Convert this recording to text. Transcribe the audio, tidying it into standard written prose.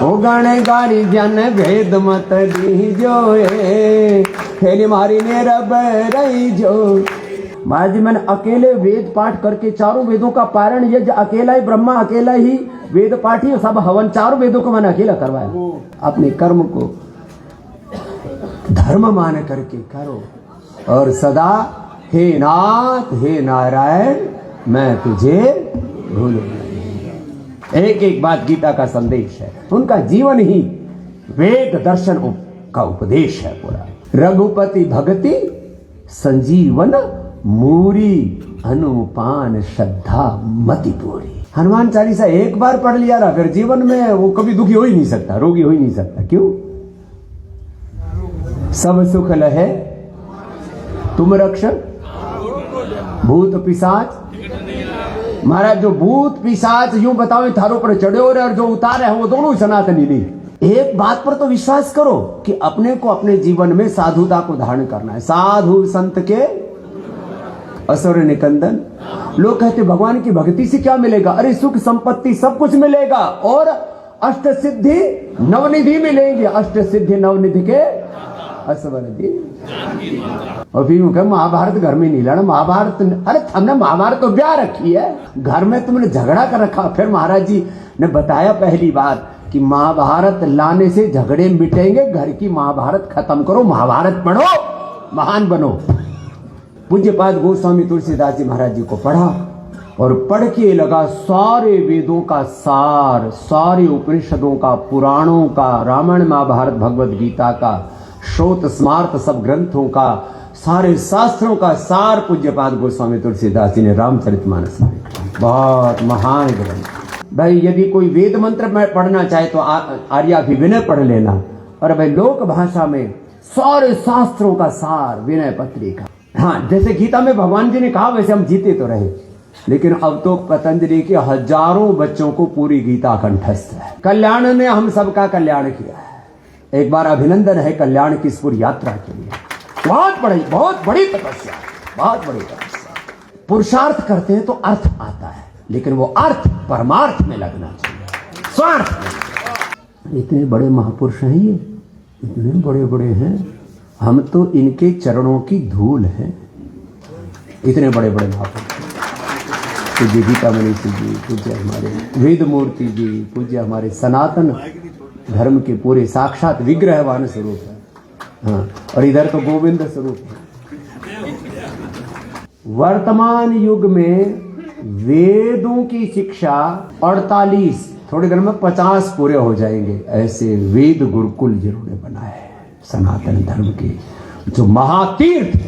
ओ गण गारी जन भेद मत दीजो फेरी मारी ने रब रही जो। महाराज जी मैंने अकेले वेद पाठ करके चारों वेदों का पारण, यज्ञ अकेला ही, ब्रह्मा अकेला ही वेद पाठी, सब हवन चारों वेदों को मैंने अकेला करवाया। अपने कर्म को धर्म मान करके करो और सदा हे नाथ हे नारायण मैं तुझे भूलूं नहीं। एक एक बात गीता का संदेश है, उनका जीवन ही वेद दर्शन का उपदेश है पूरा। रघुपति भक्ति संजीवन मूरी अनुपान श्रद्धा मति पूरी। हनुमान चालीसा एक बार पढ़ लिया ना, फिर जीवन में वो कभी दुखी हो ही नहीं सकता, रोगी हो ही नहीं सकता। क्यों? सब सुख लहे तुम रक्षक भूत पिशाच। महाराज जो भूत पिशाच यूं बताओ थारों पर चढ़े हो रहे और जो उतारे हैं वो दोनों सनातनी नहीं। एक बात पर तो विश्वास करो कि अपने को अपने जीवन में साधुता को धारण करना है। साधु संत के असुर निकंदन। लोग कहते भगवान की भक्ति से क्या मिलेगा? अरे सुख संपत्ति सब कुछ मिलेगा और अष्ट सिद्धि नवनिधि मिलेंगे। अष्ट सिद्धि नवनिधि के असवर दी। और फिर महाभारत घर में नहीं लड़ा। महाभारत, अरे हमने महाभारत तो ब्याह रखी है, घर में तुमने झगड़ा कर रखा। फिर महाराज जी ने बताया पहली बात कि महाभारत लाने से झगड़े मिटेंगे, घर की महाभारत खत्म करो, महाभारत पढ़ो, महान बनो। पूज्यपाद गोस्वामी तुलसीदास जी महाराज जी को पढ़ा और पढ़ के लगा सारे वेदों का सार, सारे उपनिषदों का, पुराणों का, रामायण महाभारत भगवत गीता का, श्रोत स्मार्त सब ग्रंथों का, सारे शास्त्रों का सार पूज्यपाद गोस्वामी तुलसीदास जी ने रामचरितमानस में। बहुत महान ग्रंथ। भाई यदि कोई वेद मंत्र में पढ़ना चाहे तो आर्याभिविनय पढ़ लेना। और भाई लोक भाषा में सारे शास्त्रों का सार विनय पत्रिका। हाँ, जैसे गीता में भगवान जी ने कहा वैसे हम जीते तो रहे, लेकिन अब तो पतंजलि के हजारों बच्चों को पूरी गीता कंठस्थ है। कल्याण ने हम सबका कल्याण किया है। एक बार अभिनंदन है कल्याण की इस पूरी यात्रा के लिए। बहुत बड़ी तपस्या, बहुत बड़ी तपस्या। पुरुषार्थ करते हैं तो अर्थ आता है, लेकिन वो अर्थ परमार्थ में लगना चाहिए, स्वार्थ में। इतने बड़े महापुरुष हैं ये, इतने बड़े बड़े हैं, हम तो इनके चरणों की धूल हैं। इतने बड़े बड़े महापुरुष, पूज्य गीता मनीषी जी, पूज्य हमारे वेद मूर्ति जी, पूज्य हमारे सनातन धर्म के पूरे साक्षात विग्रहवान स्वरूप है। हाँ, और इधर तो गोविंद स्वरूप है। वर्तमान युग में वेदों की शिक्षा 48, थोड़ी देर में 50 पूरे हो जाएंगे। ऐसे वेद गुरुकुल जिन्होंने बनाए सनातन धर्म के, जो महातीर्थ